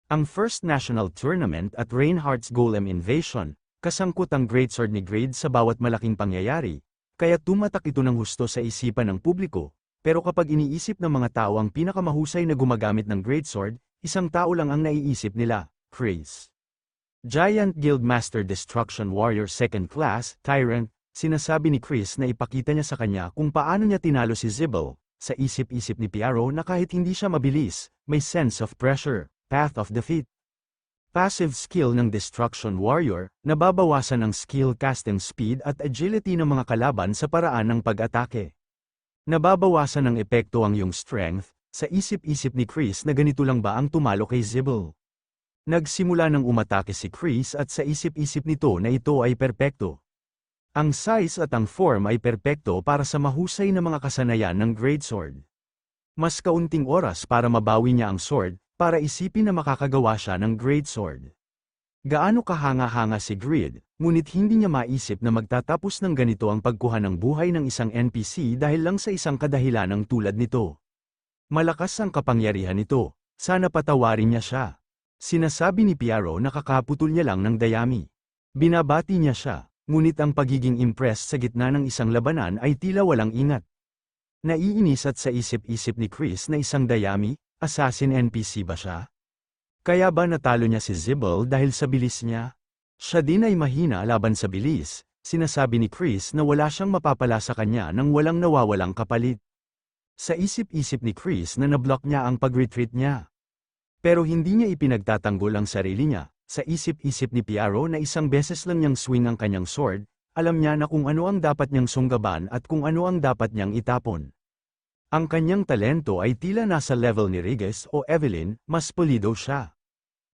Ang first national tournament at Reinhardt's Golem Invasion, kasangkot ang greatsword ni Grade sa bawat malaking pangyayari, kaya tumatak ito ng husto sa isipan ng publiko, pero kapag iniisip ng mga tao ang pinakamahusay na gumagamit ng greatsword, isang tao lang ang naiisip nila, Chris. Giant Guildmaster Destruction Warrior 2nd Class, Tyrant, sinasabi ni Chris na ipakita niya sa kanya kung paano niya tinalo si Zibble, sa isip-isip ni Piaro na kahit hindi siya mabilis, may sense of pressure. Path of Defeat. Passive skill ng Destruction Warrior, nababawasan ang skill casting speed at agility ng mga kalaban sa paraan ng pag-atake. Nababawasan ng epekto ang iyong strength, sa isip-isip ni Chris na ganito lang ba ang tumalo kay Zibble. Nagsimula ng umatake si Chris at sa isip-isip nito na ito ay perpekto. Ang size at ang form ay perpekto para sa mahusay na mga kasanayan ng greatsword. Mas kaunting oras para mabawi niya ang sword, para isipin na makakagawa siya ng greatsword. Gaano kahanga-hanga si Grid, ngunit hindi niya maisip na magtatapos ng ganito ang pagkuha ng buhay ng isang NPC dahil lang sa isang kadahilanang tulad nito. Malakas ang kapangyarihan nito, sana patawarin niya siya. Sinasabi ni Piaro na kakaputol niya lang ng dayami. Binabati niya siya, ngunit ang pagiging impressed sa gitna ng isang labanan ay tila walang ingat. Naiinis at sa isip-isip ni Chris na isang dayami, assassin NPC ba siya? Kaya ba natalo niya si Zibble dahil sa bilis niya? Siya din ay mahina laban sa bilis, sinasabi ni Chris na wala siyang mapapala sa kanya nang walang nawawalang kapalit. Sa isip-isip ni Chris na nablock niya ang pag-retreat niya. Pero hindi niya ipinagtatanggol ang sarili niya, sa isip-isip ni Piaro na isang beses lang niyang swing ang kanyang sword, alam niya na kung ano ang dapat niyang sunggaban at kung ano ang dapat niyang itapon. Ang kanyang talento ay tila nasa level ni Regis o Evelyn, mas pulido siya.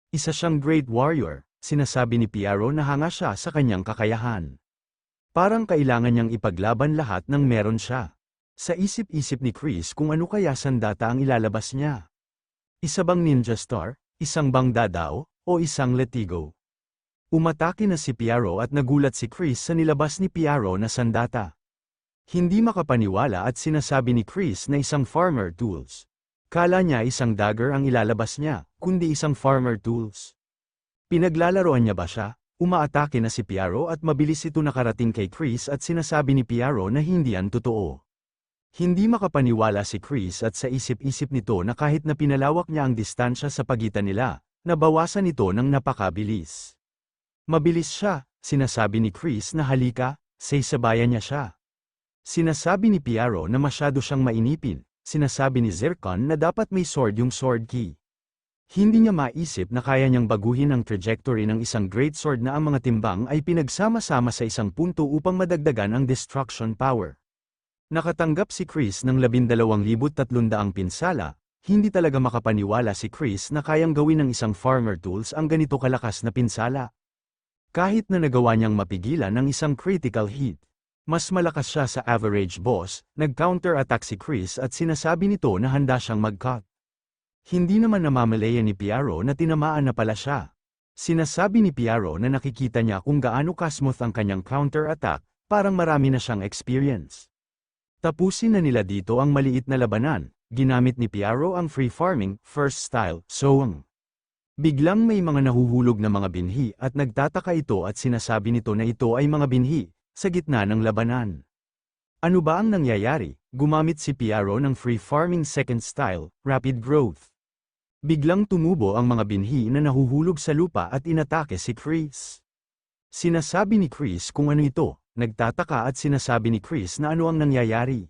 Isa siyang great warrior, sinasabi ni Piaro na hanga siya sa kanyang kakayahan. Parang kailangan niyang ipaglaban lahat ng meron siya. Sa isip-isip ni Chris kung ano kaya sandata ang ilalabas niya. Isa bang ninja star, isang bang dadao, o isang letigo? Umatake na si Piaro at nagulat si Chris sa nilabas ni Piaro na sandata. Hindi makapaniwala at sinasabi ni Chris na isang farmer tools. Kala niya isang dagger ang ilalabas niya, kundi isang farmer tools. Pinaglalaroan niya ba siya? Umaatake na si Piaro at mabilis ito nakarating kay Chris at sinasabi ni Piaro na hindi yan totoo. Hindi makapaniwala si Chris at sa isip-isip nito na kahit na pinalawak niya ang distansya sa pagitan nila, nabawasan ito ng napakabilis. Mabilis siya, sinasabi ni Chris na halika, sasabayan niya siya. Sinasabi ni Piaro na masyado siyang mainipin, sinasabi ni Zircon na dapat may sword yung sword key. Hindi niya maisip na kaya niyang baguhin ang trajectory ng isang greatsword na ang mga timbang ay pinagsama-sama sa isang punto upang madagdagan ang destruction power. Nakatanggap si Chris ng 12,300 pinsala, hindi talaga makapaniwala si Chris na kayang gawin ng isang farmer tools ang ganito kalakas na pinsala. Kahit na nagawa niyang mapigilan ang isang critical hit. Mas malakas siya sa average boss, nag-counter-attack si Chris at sinasabi nito na handa siyang mag-cut. Hindi naman namamalaya ni Piaro na tinamaan na pala siya. Sinasabi ni Piaro na nakikita niya kung gaano ka-smooth ang kanyang counter-attack, parang marami na siyang experience. Tapusin na nila dito ang maliit na labanan, ginamit ni Piaro ang free farming, first style, sowang. Biglang may mga nahuhulog na mga binhi at nagtataka ito at sinasabi nito na ito ay mga binhi. Sa gitna ng labanan. Ano ba ang nangyayari? Gumamit si Piaro ng free farming second style, rapid growth. Biglang tumubo ang mga binhi na nahuhulog sa lupa at inatake si Chris. Sinasabi ni Chris kung ano ito, nagtataka at sinasabi ni Chris na ano ang nangyayari.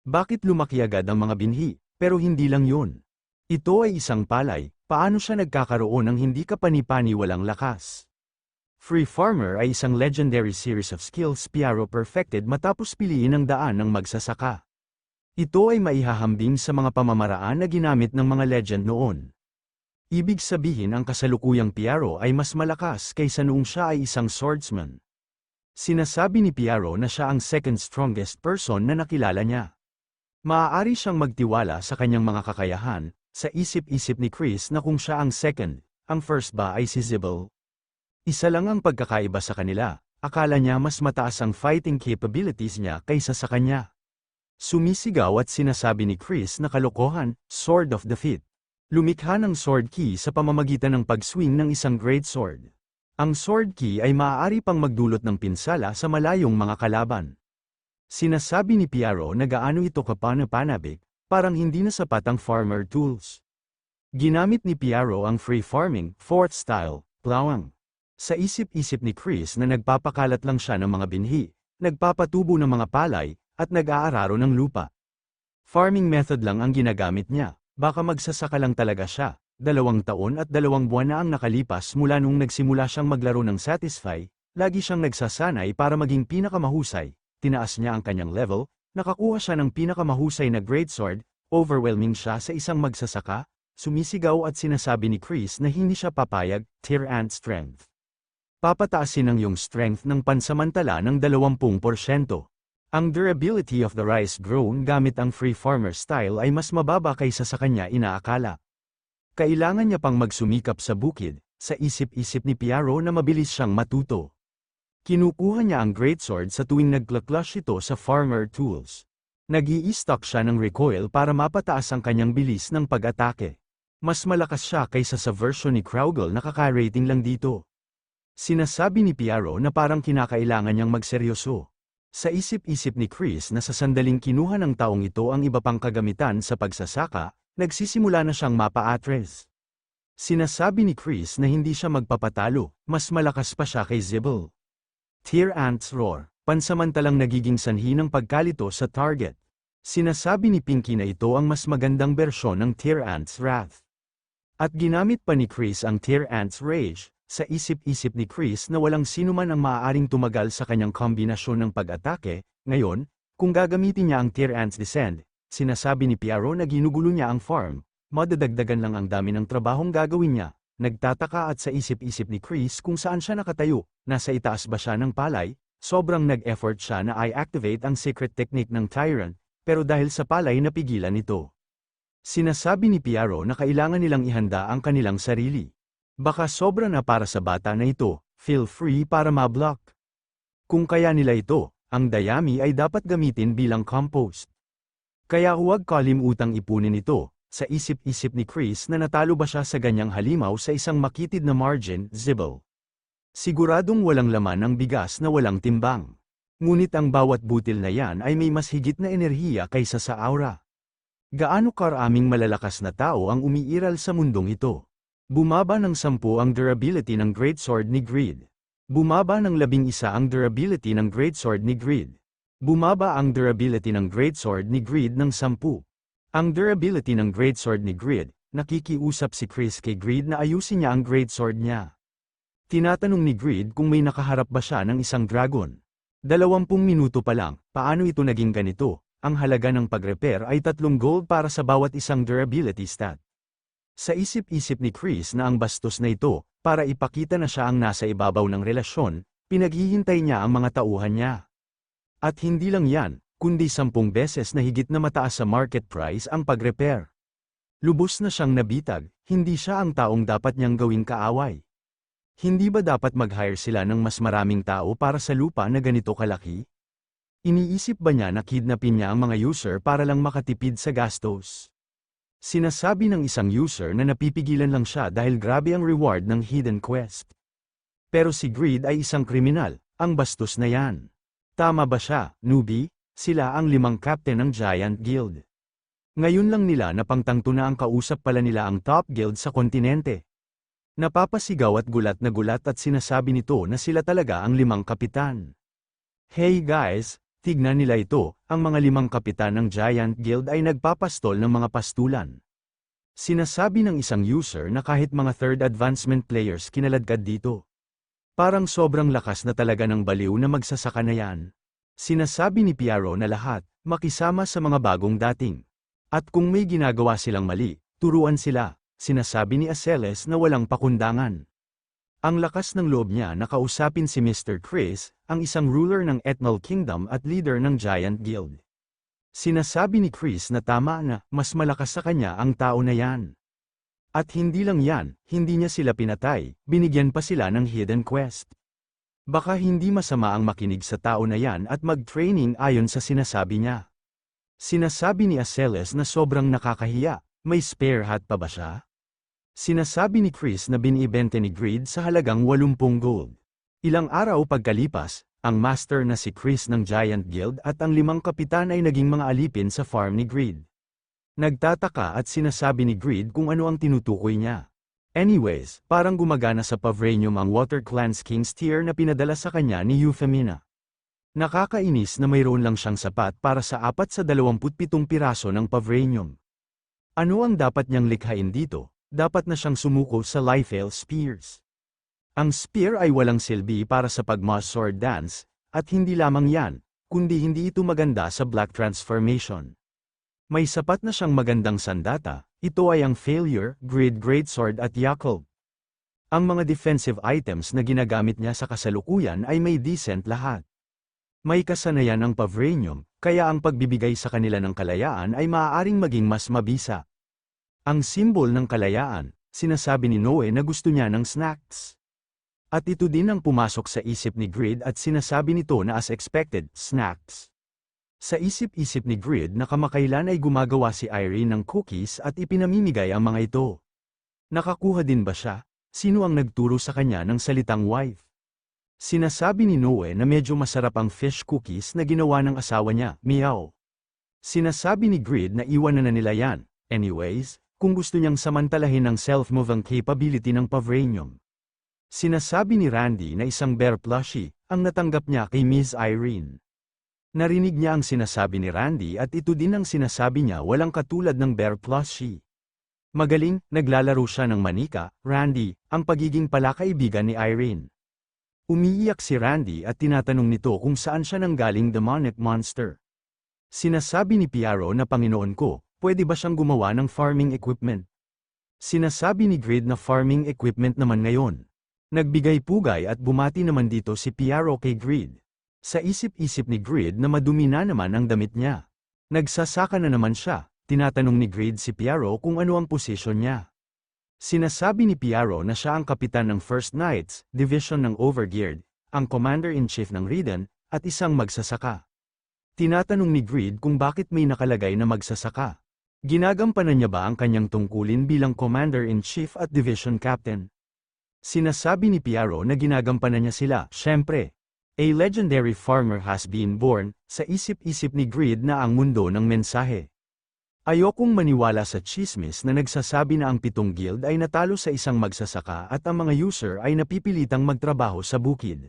Bakit lumaki agad ang mga binhi, pero hindi lang yun. Ito ay isang palay, paano siya nagkakaroon ng hindi kapani-pani walang lakas? Free Farmer ay isang legendary series of skills Piaro perfected matapos piliin ang daan ng magsasaka. Ito ay maihahambing sa mga pamamaraan na ginamit ng mga legend noon. Ibig sabihin ang kasalukuyang Piaro ay mas malakas kaysa noong siya ay isang swordsman. Sinasabi ni Piaro na siya ang second strongest person na nakilala niya. Maaari siyang magtiwala sa kanyang mga kakayahan, sa isip-isip ni Chris na kung siya ang second, ang first ba ay si Zibble. Isa lang ang pagkakaiba sa kanila, akala niya mas mataas ang fighting capabilities niya kaysa sa kanya. Sumisigaw at sinasabi ni Chris na kalokohan, sword of defeat. Lumikha ng Sword Key sa pamamagitan ng pag-swing ng isang Great Sword. Ang Sword Key ay maaari pang magdulot ng pinsala sa malayong mga kalaban. Sinasabi ni Piaro na gaano ito kapanapanabik, parang hindi na sapat ang farmer tools. Ginamit ni Piaro ang free farming, fourth style, plowing. Sa isip-isip ni Chris na nagpapakalat lang siya ng mga binhi, nagpapatubo ng mga palay, at nag-aararo ng lupa. Farming method lang ang ginagamit niya, baka magsasaka lang talaga siya. 2 taon at 2 buwan na ang nakalipas mula nung nagsimula siyang maglaro ng Satisfy, lagi siyang nagsasanay para maging pinakamahusay, tinaas niya ang kanyang level, nakakuha siya ng pinakamahusay na greatsword, overwhelming siya sa isang magsasaka, sumisigaw at sinasabi ni Chris na hindi siya papayag, tier and strength. Papataasin ang iyong strength ng pansamantala ng 20%. Ang durability of the rice grown gamit ang free farmer style ay mas mababa kaysa sa kanya inaakala. Kailangan niya pang magsumikap sa bukid, sa isip-isip ni Piaro na mabilis siyang matuto. Kinukuha niya ang greatsword sa tuwing nagclash ito sa farmer tools. Nag-i-stock siya ng recoil para mapataas ang kanyang bilis ng pag-atake. Mas malakas siya kaysa sa version ni Kraugle na kaka-rating lang dito. Sinasabi ni Piaro na parang kinakailangan niyang magseryoso. Sa isip-isip ni Chris na sa sandaling kinuha ng taong ito ang iba pang kagamitan sa pagsasaka, nagsisimula na siyang mapa-atres. Sinasabi ni Chris na hindi siya magpapatalo, mas malakas pa siya kay Zibble. Tear Ant's Roar, pansamantalang nagiging sanhi ng pagkalito sa target. Sinasabi ni Pinky na ito ang mas magandang bersyon ng Tear Ant's Wrath. At ginamit pa ni Chris ang Tear Ant's Rage, sa isip-isip ni Chris na walang sinuman ang maaaring tumagal sa kanyang kombinasyon ng pag-atake. Ngayon, kung gagamitin niya ang Tear Ant's Descend, sinasabi ni Piaro na ginugulo niya ang farm, madadagdagan lang ang dami ng trabahong gagawin niya. Nagtataka at sa isip-isip ni Chris kung saan siya nakatayo, nasa itaas ba siya ng palay, sobrang nag-effort siya na i-activate ang secret technique ng Tyrant, pero dahil sa palay napigilan ito. Sinasabi ni Piaro na kailangan nilang ihanda ang kanilang sarili. Baka sobra na para sa bata na ito, feel free para ma-block. Kung kaya nila ito, ang dayami ay dapat gamitin bilang compost. Kaya huwag kalimutang ipunin ito, sa isip-isip ni Chris na natalo ba siya sa ganyang halimaw sa isang makitid na margin, Zibble. Siguradong walang laman ang bigas na walang timbang. Ngunit ang bawat butil na yan ay may mas higit na enerhiya kaysa sa aura. Gaano karaming malalakas na tao ang umiiral sa mundong ito? Bumaba ng 10 ang durability ng greatsword ni Greed. Bumaba ng 11 ang durability ng greatsword ni Greed. Bumaba ang durability ng greatsword ni Greed ng 10. Ang durability ng greatsword ni Greed, nakikiusap si Chris kay Greed na ayusin niya ang greatsword niya. Tinatanong ni Greed kung may nakaharap ba siya ng isang dragon. 20 minuto pa lang, paano ito naging ganito? Ang halaga ng pag-repair ay 3 gold para sa bawat isang durability stat. Sa isip-isip ni Chris na ang bastos na ito, para ipakita na siya ang nasa ibabaw ng relasyon, pinaghihintay niya ang mga tauhan niya. At hindi lang yan, kundi 10 beses na higit na mataas sa market price ang pag-repair. Lubos na siyang nabitag, hindi siya ang taong dapat niyang gawing kaaway. Hindi ba dapat mag-hire sila ng mas maraming tao para sa lupa na ganito kalaki? Iniisip ba niya na kidnapin niya ang mga user para lang makatipid sa gastos? Sinasabi ng isang user na napipigilan lang siya dahil grabe ang reward ng hidden quest. Pero si Greed ay isang kriminal, ang bastos na yan. Tama ba siya, newbie? Sila ang 5 captain ng Giant Guild. Ngayon lang nila napangtangto na ang kausap pala nila ang top guild sa kontinente. Napapasigaw at gulat at sinasabi nito na sila talaga ang 5 kapitan. Hey guys! Tignan nila ito, ang mga 5 kapitan ng Giant Guild ay nagpapastol ng mga pastulan. Sinasabi ng isang user na kahit mga third advancement players kinaladkad dito. Parang sobrang lakas na talaga ng baliw na magsasaka na yan. Sinasabi ni Piaro na lahat, makisama sa mga bagong dating. At kung may ginagawa silang mali, turuan sila, sinasabi ni Aceles na walang pakundangan. Ang lakas ng loob niya na kausapin si Mr. Chris, ang isang ruler ng Ethnal Kingdom at leader ng Giant Guild. Sinasabi ni Chris na tama na, mas malakas sa kanya ang tao na yan. At hindi lang yan, hindi niya sila pinatay, binigyan pa sila ng hidden quest. Baka hindi masama ang makinig sa tao na yan at mag-training ayon sa sinasabi niya. Sinasabi ni Aceles na sobrang nakakahiya, May spare hat pa ba siya? Sinasabi ni Chris na binibente ni Greed sa halagang 80 gold. Ilang araw pagkalipas, ang master na si Chris ng Giant Guild at ang 5 kapitan ay naging mga alipin sa farm ni Greed. Nagtataka at sinasabi ni Greed kung ano ang tinutukoy niya. Anyways, parang gumagana sa Pavrainium ang Water Clan's King's Tear na pinadala sa kanya ni Euphemina. Nakakainis na mayroon lang siyang sapat para sa 4 sa 27 piraso ng Pavrainium. Ano ang dapat niyang likhain dito? Dapat na siyang sumuko sa Lithael Spears. Ang spear ay walang silbi para sa pag-mass sword dance, at hindi lamang yan, kundi hindi ito maganda sa Black Transformation. May sapat na siyang magandang sandata, ito ay ang Failure, Greed Greatsword at Yakult. Ang mga defensive items na ginagamit niya sa kasalukuyan ay may decent lahat. May kasanayan ang Pavrainium, kaya ang pagbibigay sa kanila ng kalayaan ay maaaring maging mas mabisa. Ang simbol ng kalayaan, sinasabi ni Noe na gusto niya ng snacks. At ito din ang pumasok sa isip ni Greed at sinasabi nito na as expected, snacks. Sa isip-isip ni Greed na kamakailan ay gumagawa si Irene ng cookies at ipinamimigay ang mga ito. Nakakuha din ba siya? Sino ang nagturo sa kanya ng salitang wife? Sinasabi ni Noe na medyo masarap ang fish cookies na ginawa ng asawa niya, meow. Sinasabi ni Greed na iwanan na nila yan. Anyways, kung gusto niyang samantalahin ang self-moving capability ng Pavrainium. Sinasabi ni Randy na isang bear plushie ang natanggap niya kay Miss Irene. Narinig niya ang sinasabi ni Randy at ito din ang sinasabi niya walang katulad ng bear plushie. Magaling, naglalaro siya ng manika, Randy, ang pagiging palakaibigan ni Irene. Umiiyak si Randy at tinatanong nito kung saan siya nanggaling demonic monster. Sinasabi ni Piaro na Panginoon ko, pwede ba siyang gumawa ng farming equipment? Sinasabi ni Greed na farming equipment naman ngayon. Nagbigay pugay at bumati naman dito si Piaro kay Greed. Sa isip-isip ni Greed na madumi na naman ang damit niya. Nagsasaka na naman siya, tinatanong ni Greed si Piaro kung ano ang posisyon niya. Sinasabi ni Piaro na siya ang kapitan ng First Knights, Division ng Overgeared, ang Commander-in-Chief ng Riden, at isang magsasaka. Tinatanong ni Greed kung bakit may nakalagay na magsasaka. Ginagampanan niya ba ang kanyang tungkulin bilang Commander-in-Chief at Division Captain? Sinasabi ni Piaro na ginagampanan niya sila, syempre. A legendary farmer has been born, sa isip-isip ni Greed na ang mundo ng mensahe. Ayokong maniwala sa chismis na nagsasabi na ang 7 guild ay natalo sa isang magsasaka at ang mga user ay napipilitang magtrabaho sa bukid.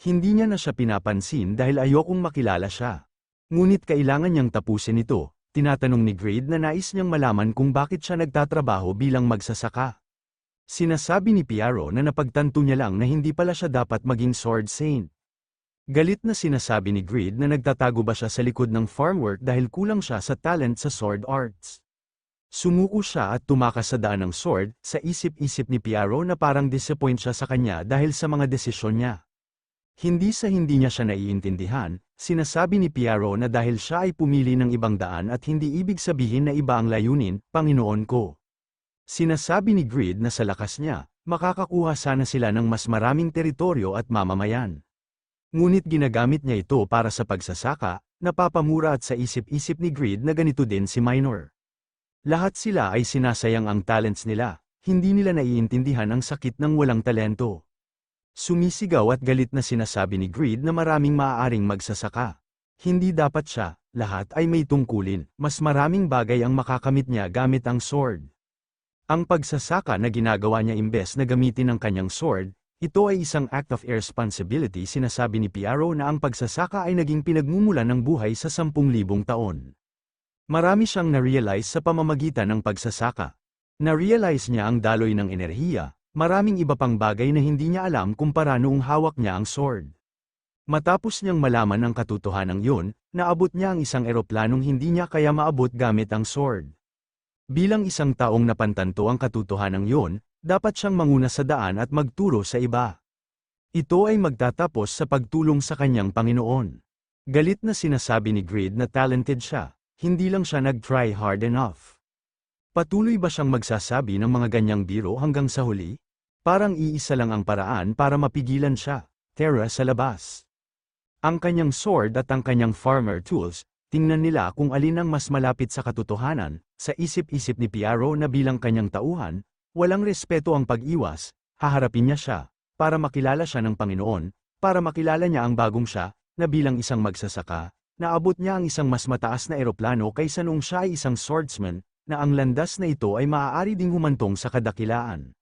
Hindi niya na siya pinapansin dahil ayokong makilala siya. Ngunit kailangan niyang tapusin ito. Tinatanong ni Greed na nais niyang malaman kung bakit siya nagtatrabaho bilang magsasaka. Sinasabi ni Piaro na napagtanto niya lang na hindi pala siya dapat maging sword saint. Galit na sinasabi ni Greed na nagtatago ba siya sa likod ng farm work dahil kulang siya sa talent sa sword arts. Sumuko siya at tumakas sa daan ng sword, sa isip-isip ni Piaro na parang disappoint siya sa kanya dahil sa mga desisyon niya. Hindi niya siya naiintindihan, sinasabi ni Piaro na dahil siya ay pumili ng ibang daan at hindi ibig sabihin na iba ang layunin, Panginoon ko. Sinasabi ni Greed na sa lakas niya, makakakuha sana sila ng mas maraming teritoryo at mamamayan. Ngunit ginagamit niya ito para sa pagsasaka, napapamura at sa isip-isip ni Greed na ganito din si Minor. Lahat sila ay sinasayang ang talents nila, hindi nila naiintindihan ang sakit ng walang talento. Sumisigaw at galit na sinasabi ni Greed na maraming maaaring magsasaka. Hindi dapat siya, lahat ay may tungkulin, mas maraming bagay ang makakamit niya gamit ang sword. Ang pagsasaka na ginagawa niya imbes na gamitin ang kanyang sword, ito ay isang act of irresponsibility. Sinasabi ni Piaro na ang pagsasaka ay naging pinagmumulan ng buhay sa 10,000 taon. Marami siyang na-realize sa pamamagitan ng pagsasaka. Na-realize niya ang daloy ng enerhiya, maraming iba pang bagay na hindi niya alam kumpara noong hawak niya ang sword. Matapos niyang malaman ang katotohanan yun, naabot niya ang isang eroplanong hindi niya kaya maabot gamit ang sword. Bilang isang taong napantanto ang katotohanan yun, dapat siyang manguna sa daan at magturo sa iba. Ito ay magtatapos sa pagtulong sa kanyang Panginoon. Galit na sinasabi ni Greed na talented siya, hindi lang siya nag-try hard enough. Patuloy ba siyang magsasabi ng mga ganyang biro hanggang sa huli? Parang iisa lang ang paraan para mapigilan siya, Terra sa labas. Ang kanyang sword at ang kanyang farmer tools, tingnan nila kung alin ang mas malapit sa katotohanan, Sa isip-isip ni Piaro na bilang kanyang tauhan, walang respeto ang pag-iwas, haharapin niya siya, para makilala siya ng Panginoon, para makilala niya ang bagong siya, na bilang isang magsasaka, naabot niya ang isang mas mataas na eroplano kaysa noong siya ay isang swordsman, na ang landas na ito ay maaari ding humantong sa kadakilaan.